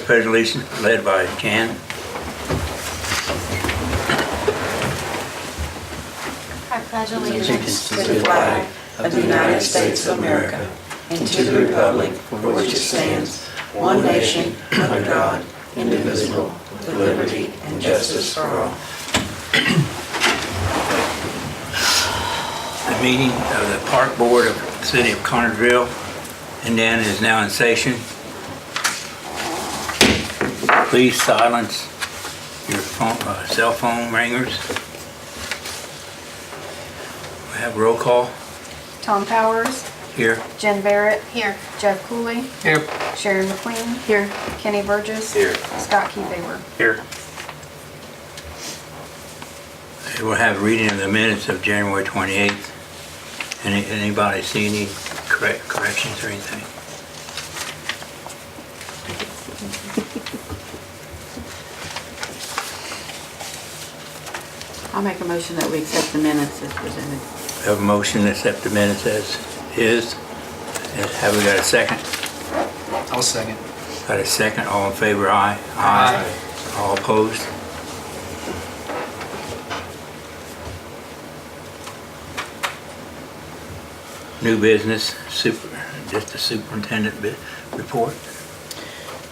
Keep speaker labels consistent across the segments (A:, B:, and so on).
A: Pledge Allegiance led by Jan.
B: I pledge allegiance to the flag of the United States of America and to the republic for which it stands, one nation, under God, indivisible, with liberty and justice for all.
A: The meeting of the Park Board of the City of Connersville, Indiana is now in session. Please silence your cell phone ringers. We have roll call
C: Tom Powers,
A: here.
C: Jen Barrett. Here. Jeff Cooley.
A: Here.
C: Sharon McQueen. Here. Kenny Burgess.
D: Here.
C: Scott Keyfaber.
A: Here. We'll have a reading of the minutes of January 28th. Anybody see any corrections or anything?
B: I'll make a motion that we accept the minutes as presented.
A: We have a motion to accept the minutes as is. Have we got a second?
D: I'll second.
A: Got a second. All in favor, aye.
D: Aye.
A: All opposed? New business, just the superintendent report.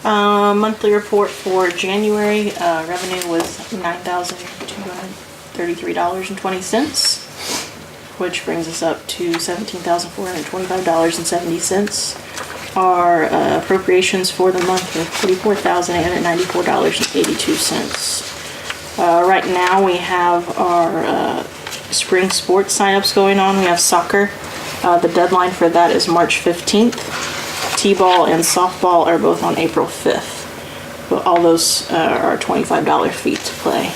E: Monthly report for January, revenue was $9,233.20, which brings us up to $17,425.70. Our appropriations for the month were $44,894.82. Right now we have our spring sports signups going on. We have soccer. The deadline for that is March 15th. T-ball and softball are both on April 5th. But all those are $25 fee to play.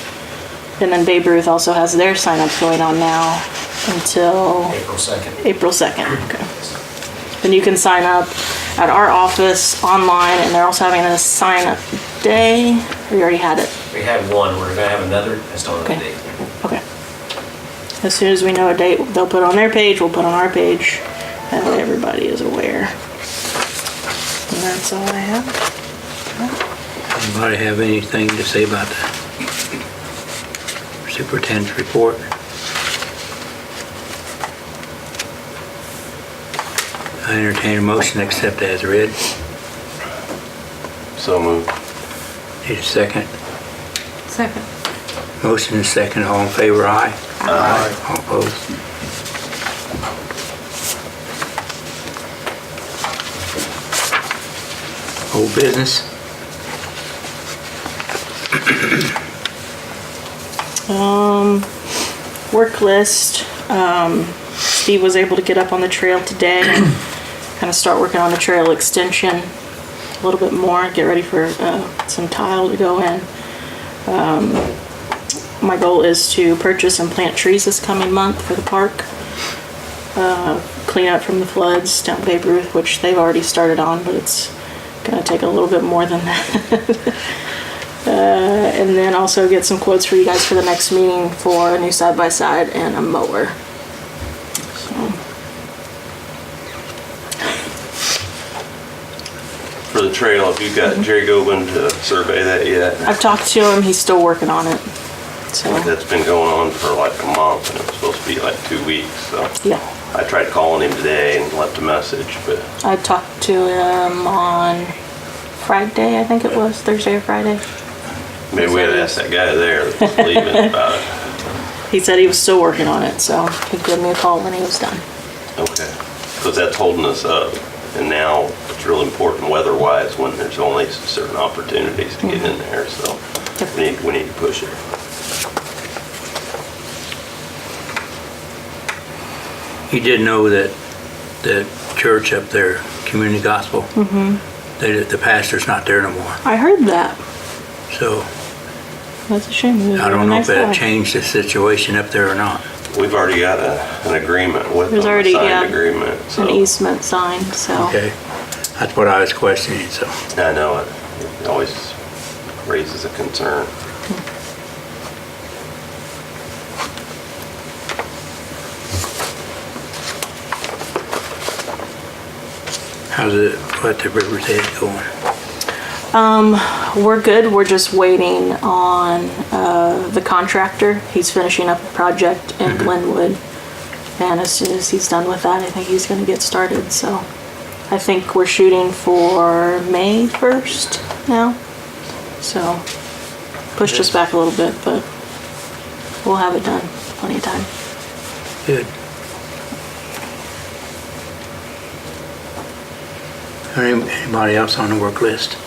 E: And then Babe Ruth also has their signups going on now until
D: April 2nd.
E: April 2nd. Okay. Then you can sign up at our office online, and they're also having a sign-up day. We already had it.
D: We had one, we're gonna have another, I still don't know the
E: Okay.
D: date.
E: Okay. As soon as we know a date, they'll put on their page, we'll put on our page. That way everybody is aware. And that's all I have.
A: Anybody have anything to say about the superintendent's report? I entertain a motion to accept as read.
D: So moved.
A: Need a second?
B: Second.
A: Motion is second. All in favor, aye.
D: Aye.
A: All opposed? Old business?
E: Work list. Steve was able to get up on the trail today and kind of start working on the trail extension a little bit more, get ready for some tile to go in. My goal is to purchase and plant trees this coming month for the park. Clean up from the floods down Babe Ruth, which they've already started on, but it's gonna take a little bit more than that. And then also get some quotes for you guys for the next meeting for a new side-by-side and a mower. So,
F: For the trail, if you've got Jerry Gobin to survey that yet?
E: I've talked to him, he's still working on it. So,
F: That's been going on for like a month and it was supposed to be like 2 weeks, so.
E: yeah.
F: I tried calling him today and left a message, but
E: I talked to him on Friday, I think it was, Thursday or Friday.
F: maybe we had to ask that guy there that's leaving about it.
E: He said he was still working on it, so he'd give me a call when he was done.
F: Okay, because that's holding us up. And now it's real important weather-wise when there's only certain opportunities to get in there, so we need to push it.
A: You did know that the church up there, Community Gospel, the pastor's not there no more.
E: I heard that.
A: So
E: That's a shame. He was
A: I
E: a
A: don't know
E: nice
A: if
E: guy.
A: that changed the situation up there or not.
F: We've already got an agreement with them,
E: There's
F: a
E: already,
F: signed
E: yeah,
F: agreement, so.
E: An easement signed, so.
A: Okay, that's what I was questioning, so.
F: I know it always raises a concern.
A: How's it, what the River's Edge going?
E: We're good. We're just waiting on the contractor. He's finishing up a project in Glenwood. And as soon as he's done with that, I think he's going to get started. So I think we're shooting for May 1st now. So pushed us back a little bit, but we'll have it done. Plenty of time.
A: Good. Anybody else on the work list?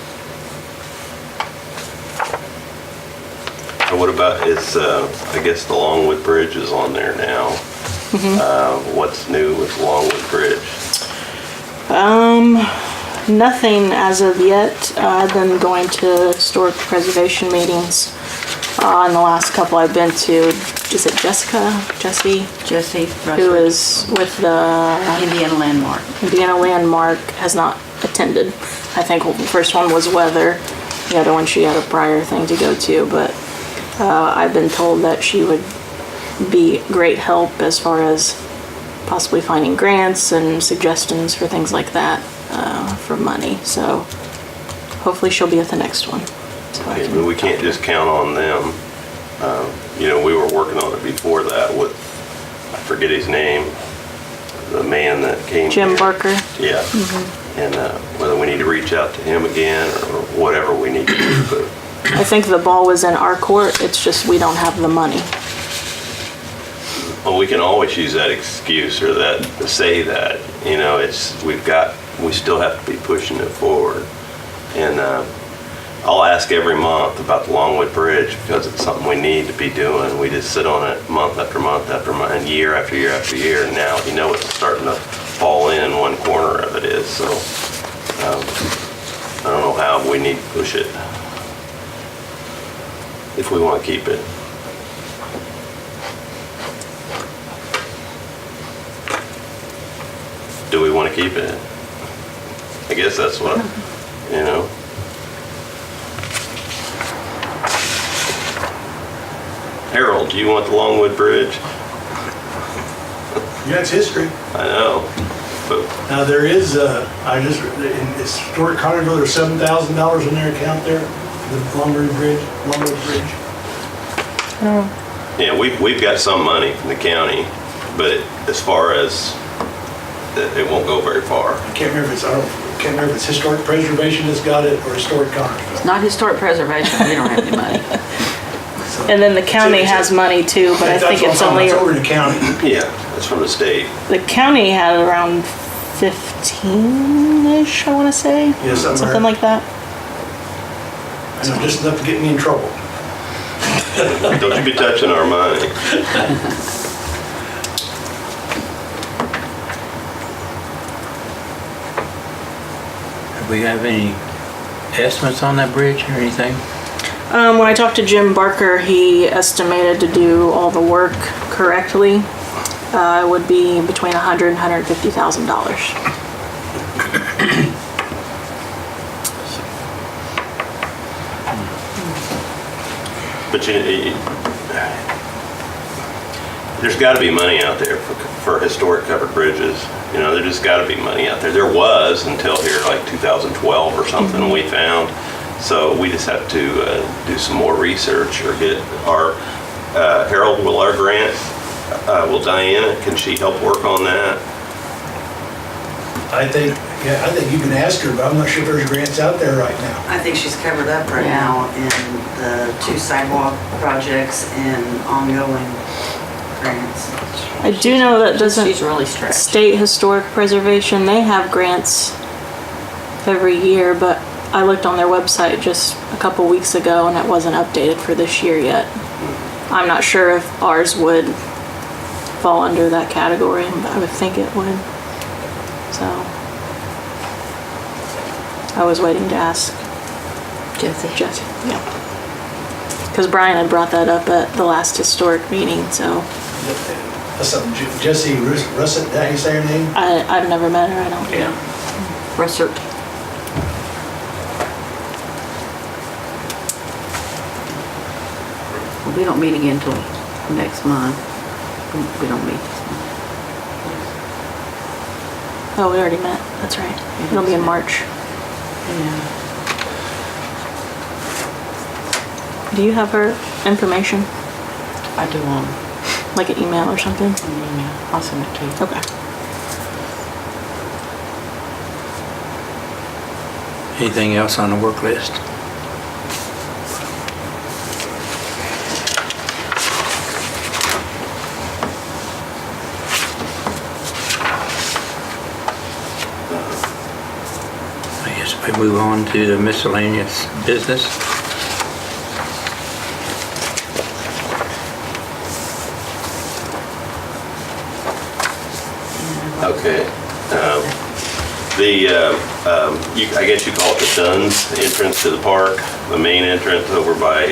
F: And what about, I guess the Longwood Bridge is on there now. What's new with Longwood Bridge?
E: Nothing as of yet. I've been going to historic preservation meetings. In the last couple I've been to, is it Jesse,
B: Jesse
E: who
B: Russell,
E: is with the
B: Indiana Landmark.
E: Indiana Landmark, has not attended. I think the first one was weather. The other one she had a prior thing to go to, but I've been told that she would be great help as far as possibly finding grants and suggestions for things like that for money. So hopefully she'll be at the next one. So I
F: Okay,
E: can
F: but we
E: talk
F: can't
E: to her.
F: just count on them. We were working on it before that with, I forget his name, the man that came
E: Jim
F: here.
E: Barker.
F: Yeah. And whether we need to reach out to him again or whatever we need to do, but
E: I think the ball was in our court. It's just we don't have the money.
F: well, we can always use that excuse or that, say that, we still have to be pushing it forward. And I'll ask every month about the Longwood Bridge because it's something we need to be doing. We just sit on it month after month after month and year after year after year. And now, it's starting to fall in one corner of it is. So I don't know how we need to push it if we want to keep it. Do we want to keep it? I guess that's what, Harold, do you want the Longwood Bridge?
G: Yeah, it's history.
F: I know, but
G: Now, there is, in historic Connersville, there's $7,000 in their account there, the Longwood Bridge.
F: yeah, we've got some money from the county, but as far as, it won't go very far.
G: I can't remember if it's historic preservation that's got it or historic Connersville.
B: It's not historic preservation, we don't have any money.
G: So-
E: And then the county has money too, but I think it's only,
G: It's over in the county.
F: Yeah, that's from the state.
E: the county had around 15-ish, I want to say.
G: Yeah,
E: Something like that.
G: I know, just enough to get me in trouble.
F: Don't you be touching our money.
A: Do we have any estimates on that bridge or anything?
E: When I talked to Jim Barker, he estimated to do all the work correctly. It would be between $100,000 and $150,000.
F: But there's got to be money out there for historic covered bridges. There just got to be money out there. There was until here like 2012 or something we found. So we just have to do some more research or get our, Harold, will our grant, will Diana, can she help work on that?
G: I think you can ask her, but I'm not sure if there's grants out there right now.
H: I think she's covered up right now in the 2 sidewalk projects and ongoing grants.
E: I do know that doesn't
B: She's really stretched.
E: State Historic Preservation, they have grants every year, but I looked on their website just a couple weeks ago and it wasn't updated for this year yet. I'm not sure if ours would fall under that category, but I would think it would. So I was waiting to ask
B: Jesse.
E: Jesse, yeah. Because Brian had brought that up at the last historic meeting, so
G: That's something, Jesse Russett, how you say her name?
E: I've never met her, I don't think.
B: Russert. Well, we don't meet again till next month. We don't meet this month.
E: Oh, we already met, that's right. It'll be in March.
B: Yeah.
E: Do you have her information,
B: I do want
E: like an email or something?
B: an email. I'll send it to you.
E: Okay.
A: Anything else on the work list? I guess we move on to the miscellaneous business.
F: Okay. I guess you call it the Dunn's entrance to the park, the main entrance over by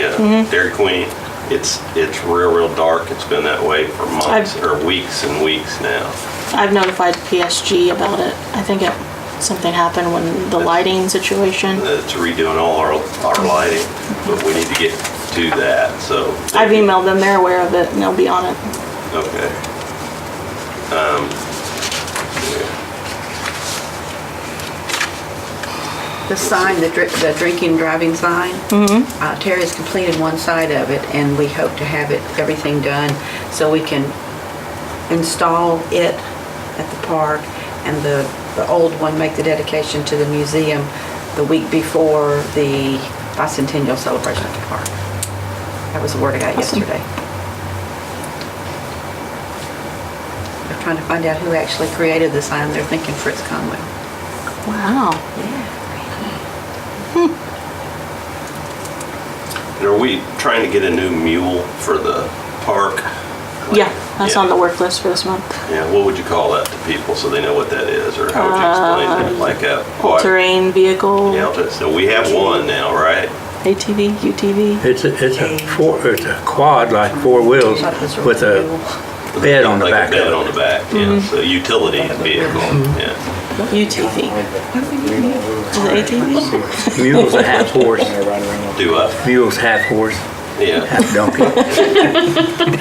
F: Dairy Queen. It's real dark. It's been that way for months or weeks and weeks now.
E: I've notified PSG about it. I think something happened when the lighting situation.
F: It's redoing all our lighting, but we need to get to that, so.
E: I've emailed them, they're aware of it, and they'll be on it.
F: Okay.
B: The sign, the drinking driving sign, Terry's completed one side of it, and we hope to have everything done so we can install it at the park, and the old one, make the dedication to the museum the week before the bicentennial celebration at the park. That was the word I got yesterday. They're trying to find out who actually created the sign. They're thinking Fritz Conwell.
E: Wow.
F: And are we trying to get a new mule for the park?
E: Yeah, that's
F: Yeah.
E: on the work list for this month.
F: Yeah, what would you call that to people so they know what that is, or how would you explain it? Like a quad?
E: All-terrain vehicle,
F: Yeah, so we have one now, right?
E: ATV, UTV.
A: It's a quad, like 4 wheels with a bed on the
F: Like
A: back
F: a bed
A: of
F: on
A: it.
F: the back, yeah, so utility vehicle, yeah.
E: UTV. Is it ATV?
A: Mule's a half horse,
F: Do up,
A: mule's half horse,
F: yeah.
A: half donkey.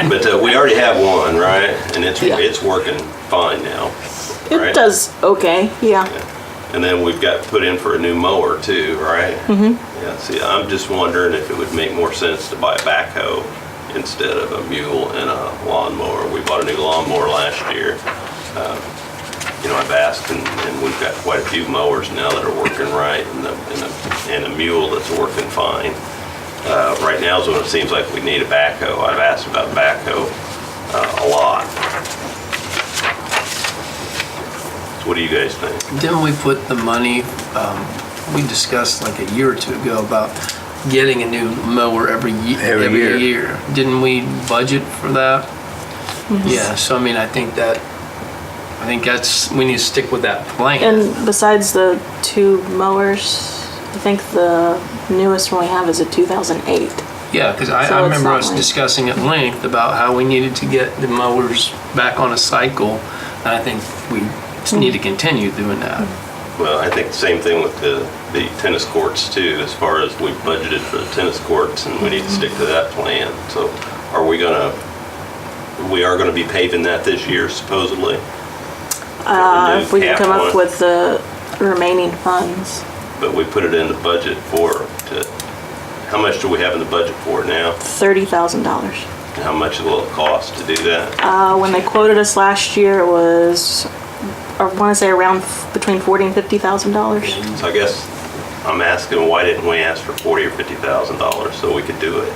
F: But we already have one, right? And
E: Yeah.
F: it's working fine now,
E: It
F: right?
E: does okay, yeah.
F: And then we've got put in for a new mower too, right? Mm-hmm. Yeah, see, I'm just wondering if it would make more sense to buy a backhoe instead of a mule and a lawnmower. We bought a new lawnmower last year. You know, I've asked, and we've got quite a few mowers now that are working right, and a mule that's working fine. Right now is when it seems like we need a backhoe. I've asked about backhoe a lot. So what do you guys think?
D: Didn't we put the money, we discussed like a year or two ago about getting a new mower every
A: Every year.
D: year? Didn't we budget for that? Yeah, so I mean, I think we need to stick with that plan.
E: And besides the 2 mowers, I think the newest one we have is a 2008.
D: Yeah, because
E: So
D: I
E: it's
D: remember
E: not
D: us
E: like-
D: discussing at length about how we needed to get the mowers back on a cycle. And I think we just need to continue doing that.
F: Well, I think the same thing with the tennis courts too, as far as we budgeted for the tennis courts, and we need to stick to that plan. So we are gonna be paving that this year supposedly?
E: If we can
F: Cap
E: come up
F: one.
E: with the remaining funds.
F: But we put it in the budget how much do we have in the budget for it now?
E: $30,000.
F: How much will it cost to do that?
E: When they quoted us last year, it was, I want to say around between $40,000 and $50,000.
F: So I guess I'm asking, why didn't we ask for $40,000 or $50,000 so we could do it?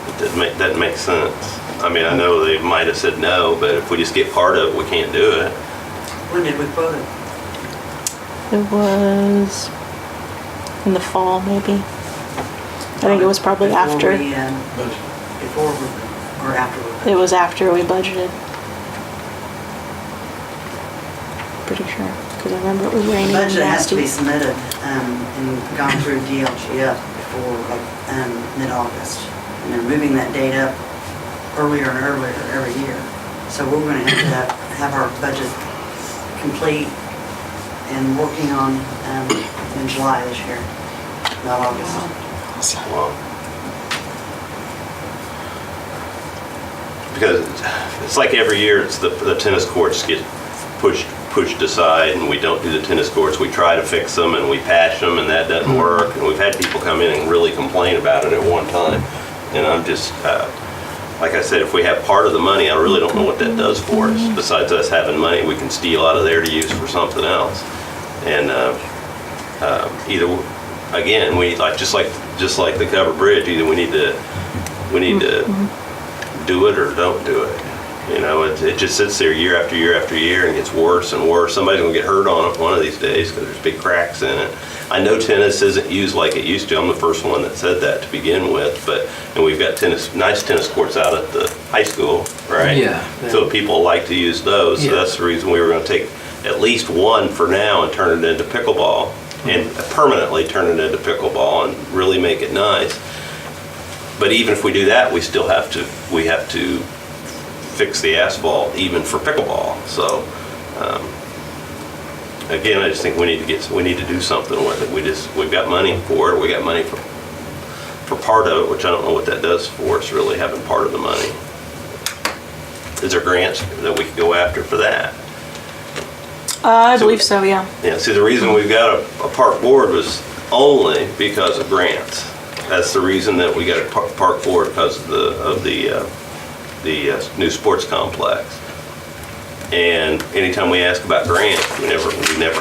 F: It doesn't make sense. I mean, I know they might have said no, but if we just get part of it, we can't do it.
H: When did we quote it?
E: It was in the fall, maybe. I think it was probably after.
H: Before or after?
E: It was after we budgeted. Pretty sure, because I remember it was
H: The
E: raining and
H: budget has to be
E: nasty.
H: submitted and gone through DLGF before like mid-August. And they're moving that date up earlier and earlier every year. So we're going to have our budget complete and working on in July this year, not August.
F: Well, because it's like every year, it's the tennis courts get pushed pushed aside and we don't do the tennis courts. We try to fix them and we patch them and that doesn't work. And we've had people come in and really complain about it at one time. And I'm just, like I said, if we have part of the money, I really don't know what that does for us. Besides us having money, we can steal out of there to use for something else. And either, again, we like just like the covered bridge. Either we need to do it or don't do it. You know, it just sits there year after year after year and gets worse and worse. Somebody's gonna get hurt on it one of these days because there's big cracks in it. I know tennis isn't used like it used to. I'm the first one that said that to begin with, and we've got nice tennis courts out at the high school, right?
D: Yeah.
F: So people like to use those. So
D: Yeah.
F: that's the reason we were gonna take at least one for now and turn it into pickleball and permanently turn it into pickleball and really make it nice. But even if we do that, we still have to fix the asphalt even for pickleball. So again, I just think we need to do something with it. We've got money for it. We got money for part of it, which I don't know what that does for us, really having part of the money. Is there grants that we could go after for that?
E: I believe so, yeah.
F: Yeah, see, the reason we've got a park board was only because of grants. That's the reason that we got a park board, because of the new sports complex. And anytime we ask about grants, we never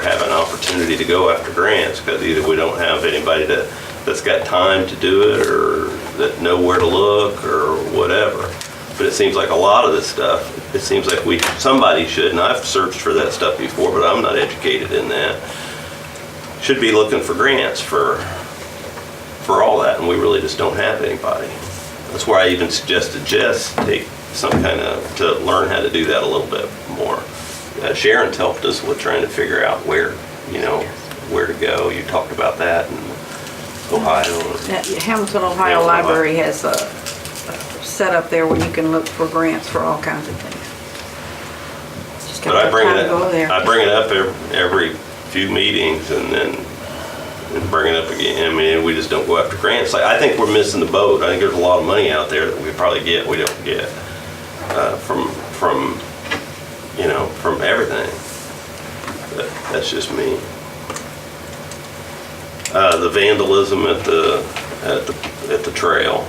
F: have an opportunity to go after grants, because either we don't have anybody that's got time to do it, or that know where to look, or whatever. But it seems like a lot of this stuff, it seems like somebody should, and I've searched for that stuff before, but I'm not educated in that, should be looking for grants for all that, and we really just don't have anybody. That's why I even suggested Jess take some to learn how to do that a little bit more. Sharon's helped us with trying to figure out where to go. You talked about that in Ohio.
B: Hamilton, Ohio Library has a set up there where you can look for grants for all kinds of things. Just
F: But
B: gotta
F: I bring
B: have
F: it
B: time to go there.
F: I bring it up every few meetings and then bring it up again. I mean, we just don't go after grants. Like, I think we're missing the boat. I think there's a lot of money out there that we probably we don't get from everything. But that's just me. The vandalism at the trail.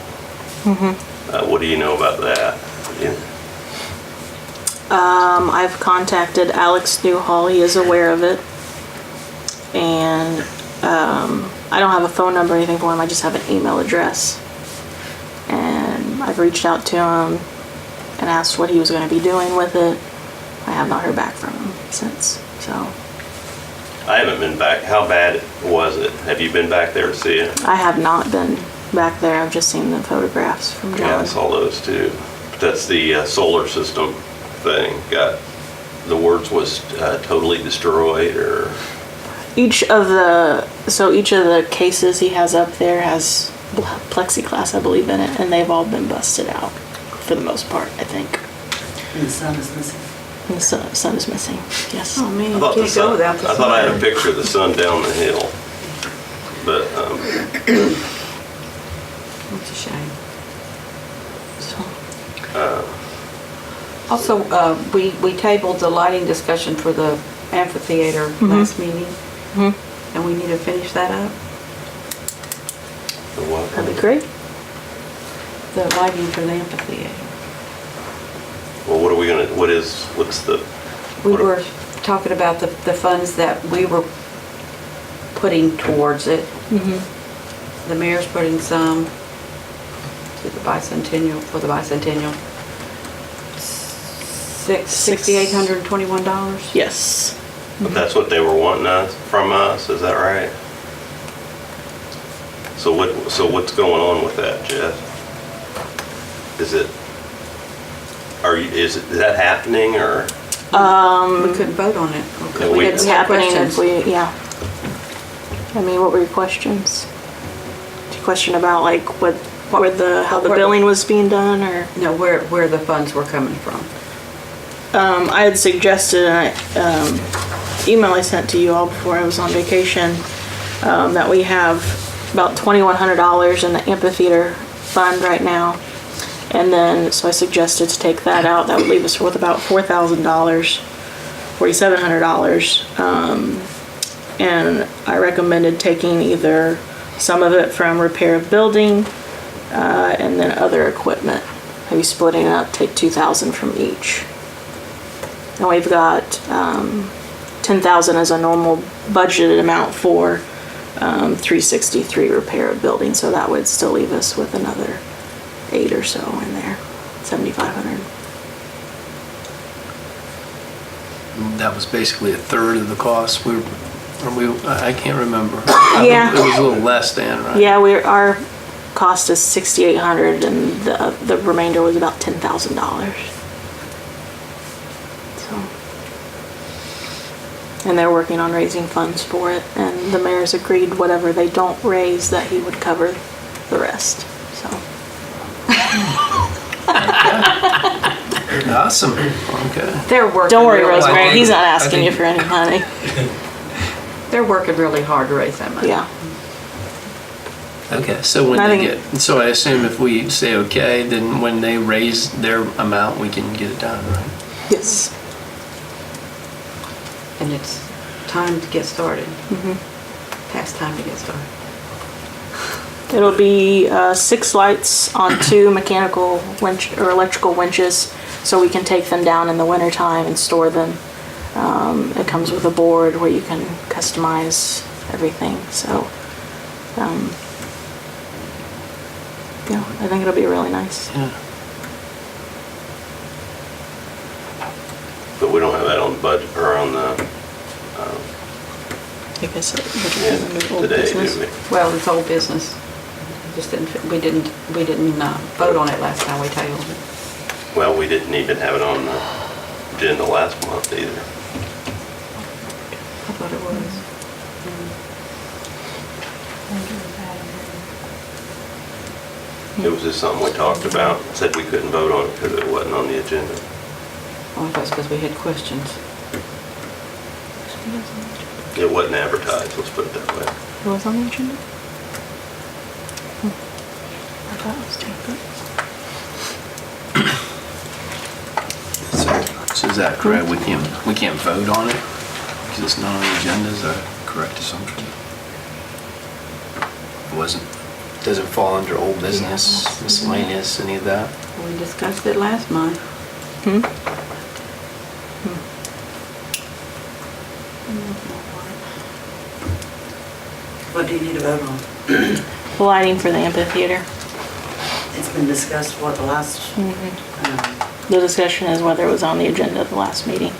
F: What do you know about that? Yeah.
E: I've contacted Alex Newhall. He is aware of it. And I don't have a phone number or anything for him. I just have an email address. And I've reached out to him and asked what he was going to be doing with it. I have not heard back from him since. So
F: I haven't been back. How bad was it? Have you been back there to see it?
E: I have not been back there. I've just seen the photographs from John.
F: Yeah, I saw those too. That's the solar system thing. The words was totally destroyed, or
E: Each of the cases he has up there has plexiglass, I believe, in it, and they've all been busted out for the most part, I think.
H: And the sun is missing.
E: And the sun is missing. Yes.
B: Oh, man,
F: I
B: you
F: thought the
B: can't go
F: sun.
B: without the
F: I thought I had a
B: sun.
F: picture of the sun down the hill, but
B: It's a shame.
E: So,
B: Also, we tabled the lighting discussion for the amphitheater last meeting. And we need to finish that up,
F: the what?
E: that'd be great.
B: the lighting for the amphitheater.
F: Well, what are we gonna? What's the?
B: We
F: what are-
B: were talking about the funds that we were putting towards it. The mayor's putting some to the bicentennial, for the bicentennial. $6,821.
E: Yes.
F: But that's what they were wanting from us. Is that right? So what's going on with that, Jeff? Is that happening, or?
B: We couldn't vote on it.
F: Yeah,
B: We had
E: It's
B: some
E: happening
B: questions.
E: if we, yeah. I mean, what were your questions? Did you question about like how the
B: where-
E: billing was being done, or?
B: No, where the funds were coming from.
E: I had suggested, email I sent to you all before I was on vacation, that we have about $2,100 in the amphitheater fund right now. And then, so I suggested to take that out. That would leave us with about $4,000. $4,700. And I recommended taking either some of it from repair of building, and then other equipment. Maybe splitting it up, take 2,000 from each. And we've got 10,000 as a normal budgeted amount for 363 repair of building, so that would still leave us with another 8 or so in there, 7,500.
D: That was basically a third of the cost. I can't remember.
E: Yeah.
D: It was a little less than, right?
E: Yeah, our cost is 6,800, and the remainder was about $10,000. So, and they're working on raising funds for it, and the mayor's agreed whatever they don't raise, that he would cover the rest. So,
D: Awesome. Okay.
B: They're working.
E: don't worry,
B: really
E: Rosemary,
B: hard.
E: he's not
D: I
E: asking
D: think-
E: you for any money.
B: They're working really hard to raise that money.
E: Yeah.
D: Okay, so when
E: I
D: they
E: think-
D: get, so I assume if we say okay, then when they raise their amount, we can get it done, right?
E: Yes.
B: And it's time to get started. Past time to get started.
E: It'll be 6 lights on 2 mechanical winch or electrical winches, so we can take them down in the wintertime and store them. It comes with a board where you can customize everything. So, yeah, I think it'll be really nice.
D: Yeah.
F: But we don't have that on the budget, or on the,
E: I guess it
F: yeah,
E: would old
F: today,
E: business.
F: do we?
B: Well, it's old business. Just didn't, we didn't vote on it last time we tabled it.
F: Well, we didn't even have it on the agenda last month either.
B: I thought it was.
F: It was just something we talked about, said we couldn't vote on it because it wasn't on the agenda.
B: Oh, I thought it's because we had questions.
F: It wasn't advertised, let's put it that way.
E: It was on the agenda? I thought it was tabled.
D: So is that correct? We can't vote on it because it's not on the agenda, is that a correct assumption? It wasn't, doesn't fall under old business, miscellaneous, any of that?
B: We discussed it last month. What do you need to vote on?
E: The lighting for the amphitheater.
H: It's been discussed, what, the last,
E: The discussion is whether it was on the agenda at the last meeting.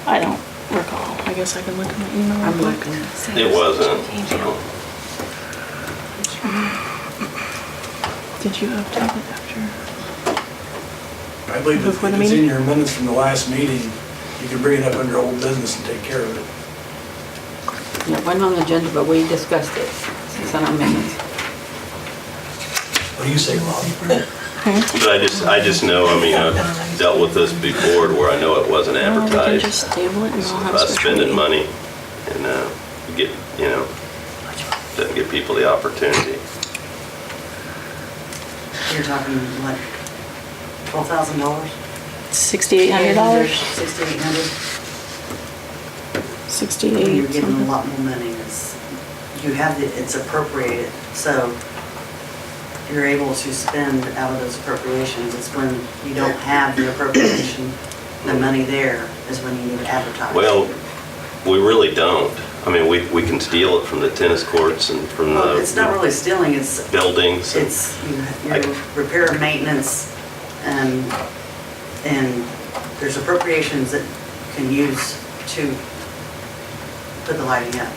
E: I don't recall. I guess I can look at my email.
B: I'm
E: real quick.
B: looking.
F: It wasn't, so.
E: Did you update it after?
G: I believe if
E: Before the
G: it's in
E: meeting?
G: your minutes from the last meeting, you can bring it up under old business and take care of it.
B: It wasn't on the agenda, but we discussed it. It's on our minutes.
G: What do you say, Rob?
F: But I just know, I mean, I've dealt with this before where I know it wasn't
E: Well, we can
F: advertised.
E: just table it and we'll have a
F: About
E: special
F: spending
E: meeting.
F: money and get, doesn't give people the opportunity.
H: you're talking like $12,000?
E: $6,800?
H: 6,800?
E: 68
H: You're getting a
E: something.
H: lot more money. It's appropriated, so you're able to spend out of those appropriations. It's when you don't have the appropriation, the money there is when you need to advertise.
F: Well, we really don't. I mean, we can steal it from the tennis courts and from
H: Well, it's not
F: the
H: really stealing, it's
F: buildings. and-
H: your repair and maintenance, and there's appropriations that you can use to put the lighting up.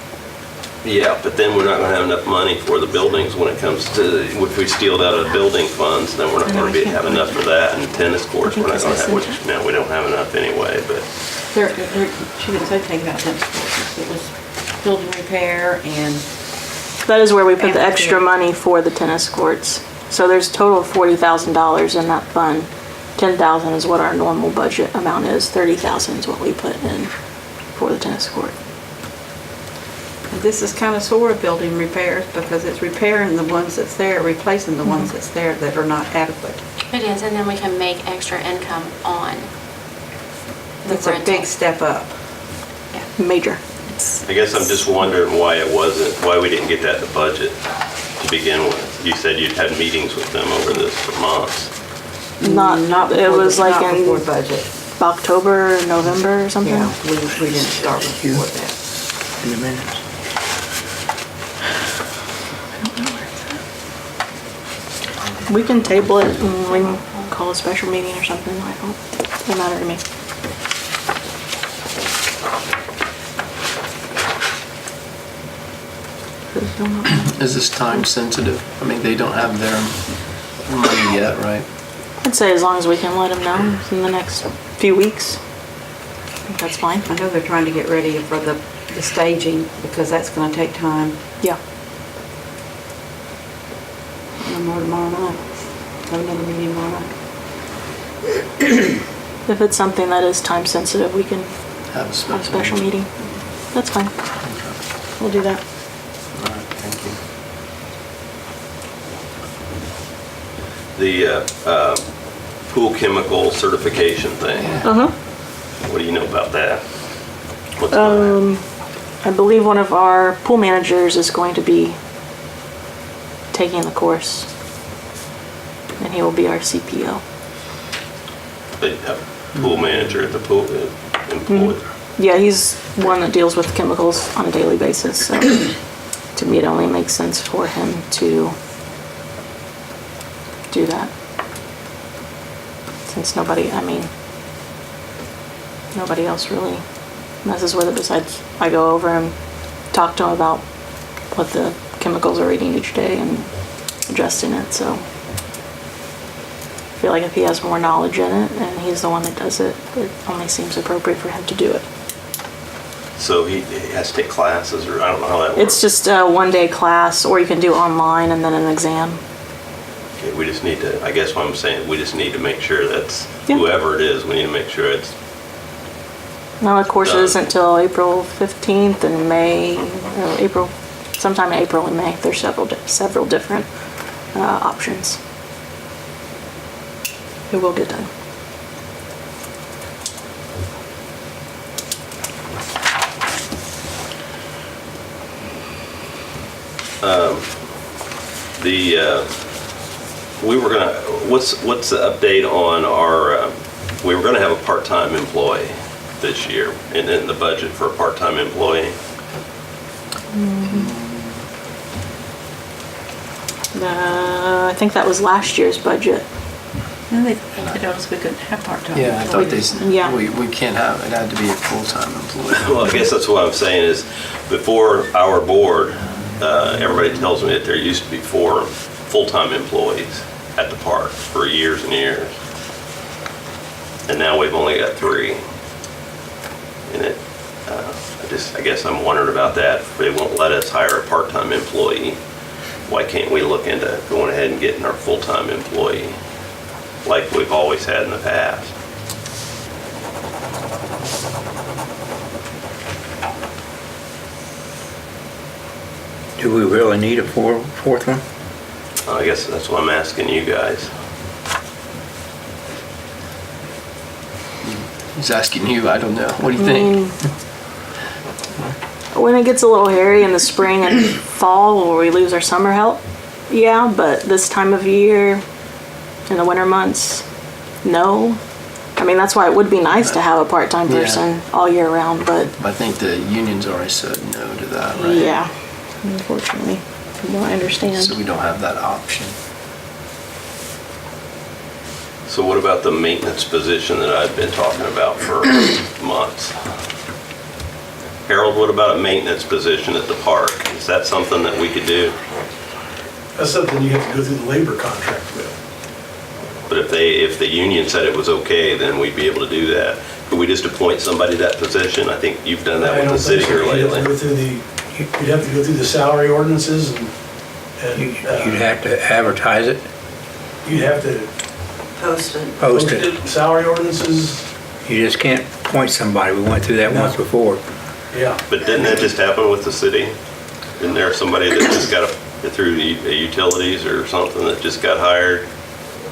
F: Yeah, but then we're not gonna have enough money for the buildings when it comes to, if we steal it out of building funds, then we're not gonna have enough for that, and tennis courts, we're not gonna have, which, no, we don't have enough anyway, but,
B: She didn't say take out tennis courts. It was building repair and
E: That is where we put the extra
B: Amphitheater.
E: money for the tennis courts. So there's a total of $40,000 in that fund. 10,000 is what our normal budget amount is. 30,000 is what we put in for the tennis court.
B: this is kind of sort of building repairs because it's repairing the ones that's there, replacing the ones that's there that are not adequate.
I: It is, and then we can make extra income on
B: It's a big step up.
E: Major.
F: I guess I'm just wondering why we didn't get that in the budget to begin with. You said you'd had meetings with them over this for months.
E: Not, it was like
B: Not before
E: in
B: budget.
E: October, November or something.
B: Yeah, we didn't start before that.
A: In the minutes.
E: We can table it and we can call a special meeting or something. Doesn't matter to me.
D: Is this time sensitive? I mean, they don't have their money yet, right?
E: I'd say as long as we can let them know in the next few weeks. I think that's fine.
B: I know they're trying to get ready for the staging because that's gonna take time.
E: Yeah.
B: No more tomorrow night. Have another meeting tomorrow night.
E: If it's something that is time sensitive, we can
D: Have a
E: have a special
D: meeting.
E: meeting. That's fine. We'll do that.
D: All right, thank you.
F: The pool chemical certification thing, what do you know about that? What's going on?
E: I believe one of our pool managers is going to be taking the course. And he will be our CPO.
F: The pool manager at the pool employed.
E: Yeah, he's one that deals with chemicals on a daily basis, so to me it only makes sense for him to do that. Since nobody else really messes with it besides I go over and talk to him about what the chemicals are reading each day and adjusting it, so I feel like if he has more knowledge in it and he's the one that does it, it only seems appropriate for him to do it.
F: So he has to take classes, or I don't know how that works.
E: It's just a one-day class, or you can do online and then an exam.
F: Okay, we just need to, I guess what I'm saying, we just need to make sure that's,
E: Yeah.
F: whoever it is, we need to make sure it's,
E: No, the course
F: Done.
E: isn't until April 15th and sometime in April and May. There's several different options. It will get done.
F: what's the update on our, we were gonna have a part-time employee this year, and then the budget for a part-time employee.
E: I think that was last year's budget.
B: No, they told us we couldn't have part-time.
D: Yeah, I thought they,
E: Yeah.
D: we can't have, it had to be a full-time employee.
F: Well, I guess that's what I'm saying is, before our board, everybody tells me that there used to be 4 full-time employees at the park for years and years. And now we've only got 3. And it, I guess I'm wondering about that. If they won't let us hire a part-time employee, why can't we look into going ahead and getting our full-time employee like we've always had in the past?
A: Do we really need a fourth one?
F: I guess that's what I'm asking you guys.
D: He's asking you, I don't know. What do you think?
E: When it gets a little hairy in the spring and fall where we lose our summer help, yeah, but this time of year, in the winter months, no. I mean, that's why it would be nice to have a part-time
D: Yeah.
E: person all year round, but
D: I think the union's already said no to that, right?
E: yeah, unfortunately, no, I understand.
D: So we don't have that option.
F: So what about the maintenance position that I've been talking about for months? Harold, what about a maintenance position at the park? Is that something that we could do?
G: That's something you have to go through the labor contract with.
F: But if the union said it was okay, then we'd be able to do that. Could we just appoint somebody to that position? I think you've done that
G: I
F: with
G: don't
F: the city
G: think so.
F: here
G: You'd have to
F: lately.
G: go through you'd have to go through the salary ordinances and
A: You'd have to advertise it,
G: you'd have to
H: Post it.
A: post it.
G: salary ordinances,
A: You just can't appoint somebody. We went through that
G: No.
A: once before.
G: yeah.
F: But didn't that just happen with the city? Isn't there somebody that just got through the utilities or something that just got hired,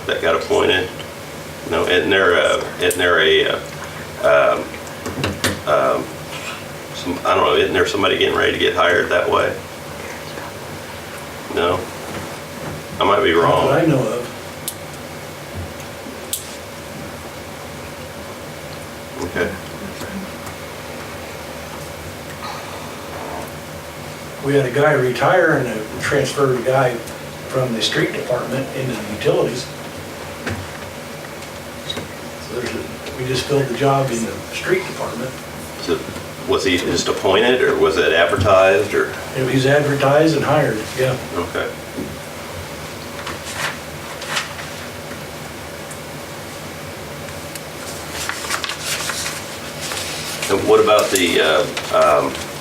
F: that got appointed? No, isn't there a I don't know, isn't there somebody getting ready to get hired that way? No? I might be
G: Not
F: wrong.
G: that I know of.
F: Okay.
G: We had a guy retire and transferred a guy from the street department into the utilities. So we just filled the job in the street department.
F: So was he just appointed, or was it advertised, or?
G: And he's advertised and hired, yeah.
F: Okay. And what about the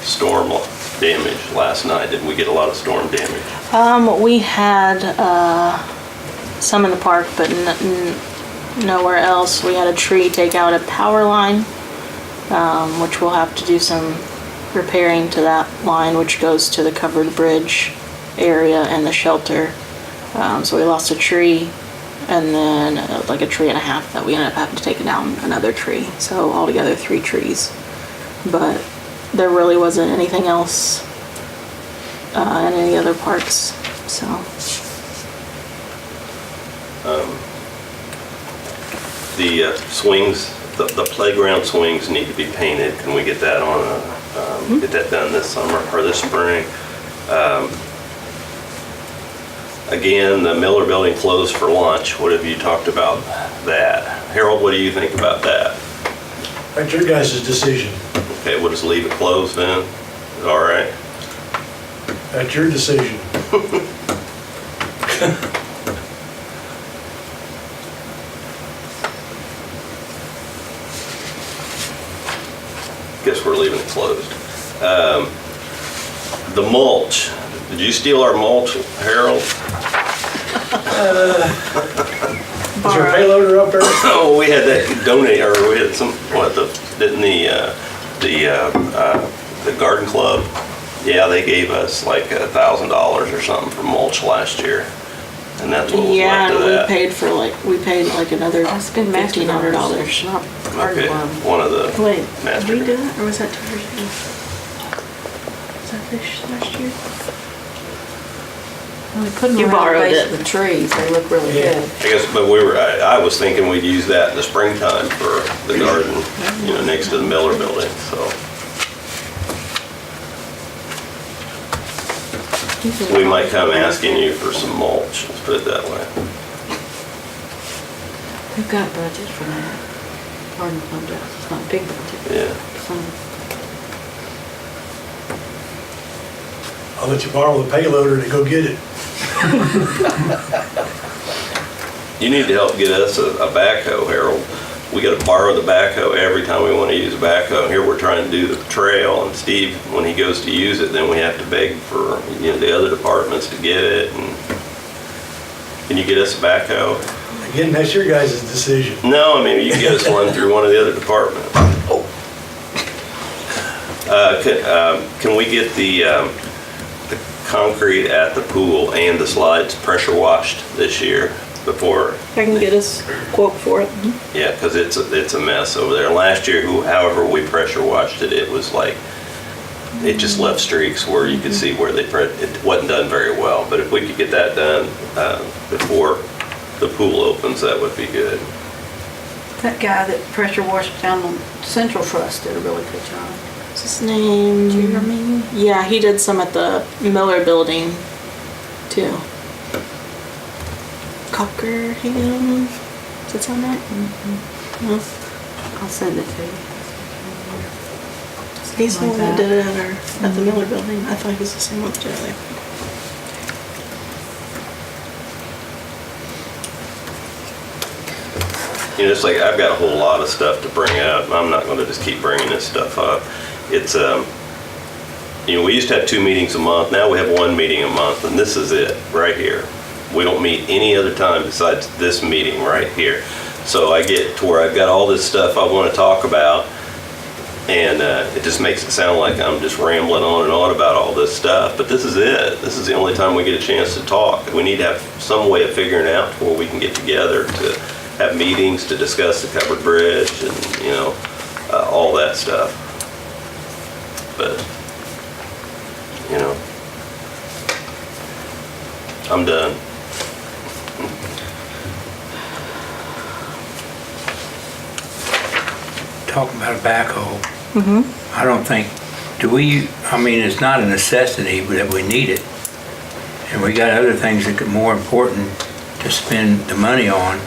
F: storm damage last night? Did we get a lot of storm damage?
E: We had some in the park, but nowhere else. We had a tree take out a power line, which we'll have to do some repairing to that line, which goes to the covered bridge area and the shelter. So we lost a tree, and then like a tree and a half that we ended up having to take down another tree. So altogether 3 trees. But there really wasn't anything else in any other parks. So
F: The swings, the playground swings need to be painted. Can we get that on, get that done this summer or this spring? Again, the Miller Building closed for lunch. What have you talked about that? Harold, what do you think about that?
G: That's your guys' decision.
F: Okay, we'll just leave it closed then? All right.
G: That's your decision.
F: Guess we're leaving it closed. The mulch. Did you steal our mulch, Harold?
G: Is there a payloader up there?
F: Oh, we had that donate, or we had some, didn't the garden club? Yeah, they gave us like $1,000 or something for mulch last year. And that's what was
E: yeah,
F: left of
E: and
F: that.
E: we paid like another $1,500.
B: Not Garden
F: Okay,
B: Club.
F: one of the
E: Wait,
F: master.
E: did we do that, or was that 2 years ago? Was that this last year?
B: Well, we put them
E: You
B: around the
E: borrowed
B: base
E: it.
B: of the trees. They look really
G: Yeah.
B: good.
F: I guess, but I was thinking we'd use that in the springtime for the garden, next to the Miller Building, so. We might come asking you for some mulch, let's put it that way.
B: We've got budget for that. Garden Club does. It's not a big budget.
F: Yeah.
B: Some-
G: I'll let you borrow the payloader to go get it.
F: You need to help get us a backhoe, Harold. We gotta borrow the backhoe every time we wanna use a backhoe. Here we're trying to do the trail, and Steve, when he goes to use it, then we have to beg for, the other departments to get it, and can you get us a backhoe?
G: Again, that's your guys' decision.
F: No, I mean, you can get us one through one of the other departments. Can we get the concrete at the pool and the slides pressure washed this year before?
E: I can get us a quote for it.
F: Yeah, because it's a mess over there. Last year, however we pressure washed it, it was like, it just left streaks where you could see where it wasn't done very well. But if we could get that done before the pool opens, that would be good.
B: That guy that pressure washed down on Central Trust did a really good job.
E: What's his name?
B: Jeremy?
E: Yeah, he did some at the Miller Building too. Cockerham? Does that sound right? No.
B: I'll send it to you.
E: He's the
B: Like
E: one that
B: that.
E: did it at the Miller Building. I thought he was the same one that did it there.
F: It's like, I've got a whole lot of stuff to bring up. I'm not going to just keep bringing this stuff up. It's, we used to have 2 meetings a month. Now we have 1 meeting a month, and this is it, right here. We don't meet any other time besides this meeting right here. So I get to where I've got all this stuff I want to talk about, and it just makes it sound like I'm just rambling on and on about all this stuff. But this is it. This is the only time we get a chance to talk. We need to have some way of figuring out where we can get together to have meetings to discuss the covered bridge and, all that stuff. But, you know, I'm done.
A: Talking about a backhoe. I don't think, I mean, it's not a necessity, but that we need it. And we got other things that are more important to spend the money on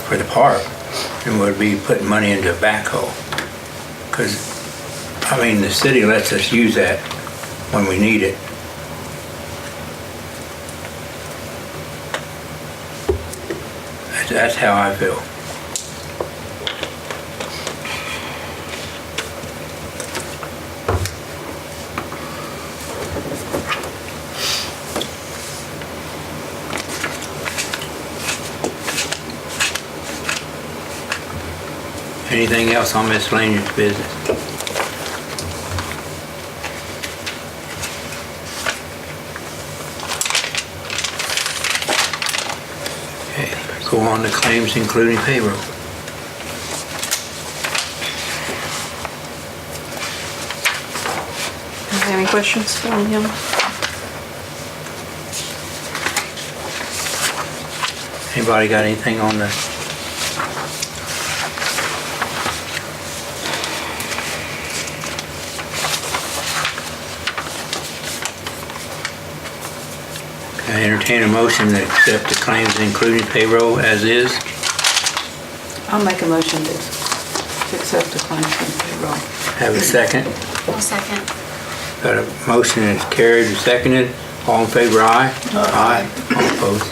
A: for the park than would be putting money into a backhoe. Because, I mean, the city lets us use that when we need it. That's how I feel. Anything else on miscellaneous business? Okay, go on to claims including payroll.
E: Any questions from him?
A: Anybody got anything on the? I entertain a motion to accept the claims including payroll as is.
B: I'll make a motion to accept the claims from payroll.
A: Have a second.
C: I'll second.
A: Got a motion is carried and seconded. All in favor, aye? Aye. All opposed?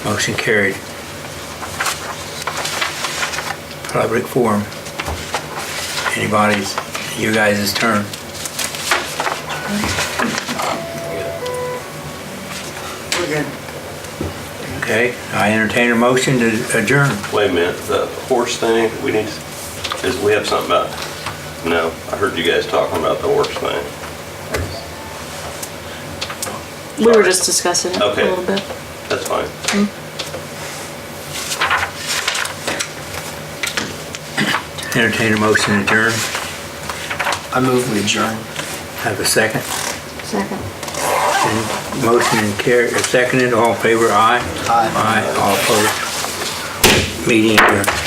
A: Motion carried. Public forum. Anybody's, you guys' turn.
H: We're good.
A: Okay, I entertain a motion to adjourn.
F: Wait a minute, the horse thing, we have something about, no, I heard you guys talking about the horse thing.
E: We were just discussing it a
F: Okay.
E: little bit.
F: That's fine.
A: Entertain a motion to adjourn.
D: I move we adjourn.
A: Have a second.
E: Second.
A: And motion and seconded. All in favor, aye?
D: Aye.
A: Aye. All opposed? Meeting adjourned.